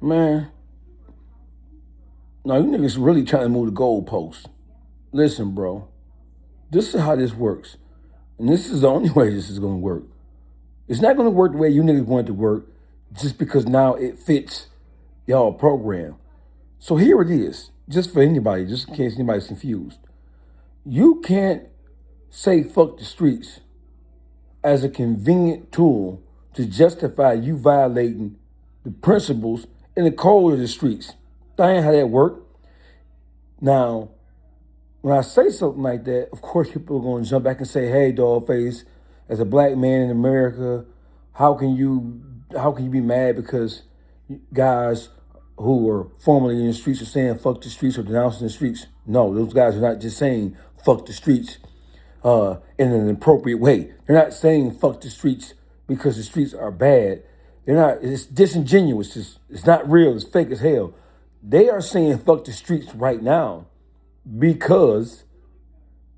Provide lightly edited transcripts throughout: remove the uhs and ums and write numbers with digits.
Man, no, you niggas really trying to move the goalposts. Listen, bro, this is how this works. And this is the only way this is going to work. It's not going to work the way you niggas want it to work just because now it fits y'all program. So here it is, just for anybody, just in case anybody's confused. You can't say fuck the streets as a convenient tool to justify you violating the principles and the code of the streets. That ain't how that work. Now, when I say something like that, of course people are going to jump back and say, "Hey, Dawgface, as a black man in America, how can you be mad because guys who are formerly in the streets are saying fuck the streets or denouncing the streets?" No, those guys are not just saying fuck the streets in an appropriate way. They're not saying fuck the streets because the streets are bad. They're not. It's disingenuous. It's not real. It's fake as hell. They are saying fuck the streets right now because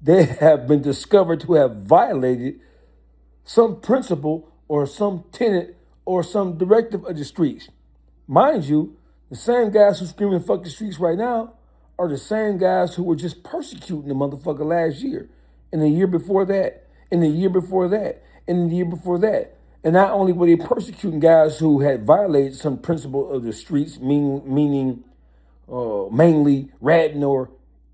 they have been discovered to have violated some principle or some tenet or some directive of the streets. Mind you, the same guys who screaming fuck the streets right now are the same guys who were just persecuting the motherfucker last year, and the year before that, and the year before that, and the year before that. And not only were they persecuting guys who had violated some principle of the streets, meaning mainly ratting or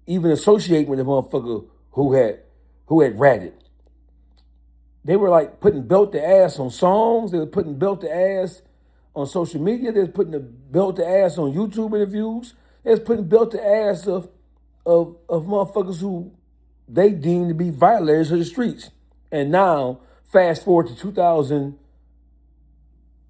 even associating with the motherfucker who had ratted. They were like putting belt to ass on songs. They were putting belt to ass on social media. They was putting the belt to ass on YouTube interviews. They was putting belt to ass of motherfuckers who they deemed to be violators of the streets. And now, fast forward to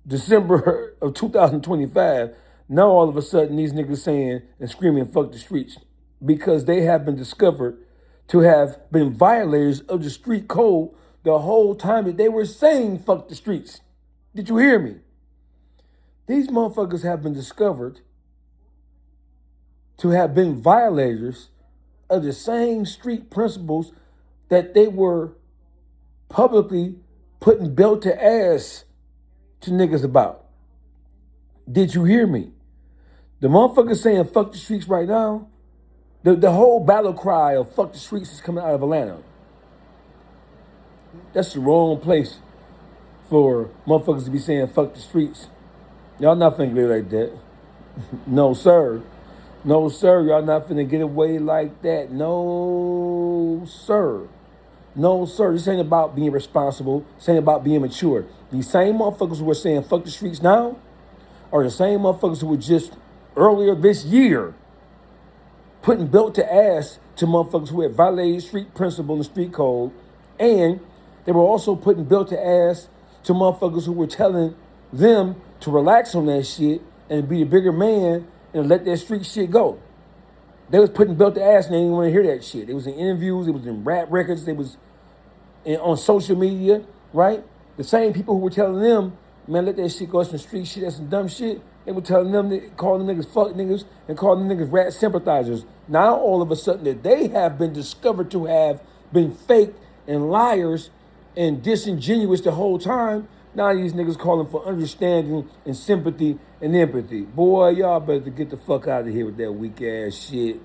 December of 2025, now all of a sudden these niggas saying and screaming fuck the streets because they have been discovered to have been violators of the street code the whole time that they were saying fuck the streets. Did you hear me? These motherfuckers have been discovered to have been violators of the same street principles that they were publicly putting belt to ass to niggas about. Did you hear me? The motherfuckers saying fuck the streets right now, the whole battle cry of fuck the streets is coming out of Atlanta. That's the wrong place for motherfuckers to be saying fuck the streets. Y'all not finna get away like that. No, sir. No, sir. Y'all not finna get away like that. No, sir. No, sir. This ain't about being responsible. This ain't about being mature. These same motherfuckers who are saying fuck the streets now are the same motherfuckers who were just earlier this year putting belt to ass to motherfuckers who had violated street principle and street code. And they were also putting belt to ass to motherfuckers who were telling them to relax on that shit and be the bigger man and let that street shit go. They was putting belt to ass and they didn't want to hear that shit. It was in interviews, it was in rap records, it was on social media, right? The same people who were telling them, man, let that shit go, some street shit, that's some dumb shit. They were telling them, calling them niggas fuck niggas and calling them niggas rat sympathizers. Now all of a sudden that they have been discovered to have been fake and liars and disingenuous the whole time, now these niggas calling for understanding and sympathy and empathy. Boy, y'all better get the fuck out of here with that weak ass shit.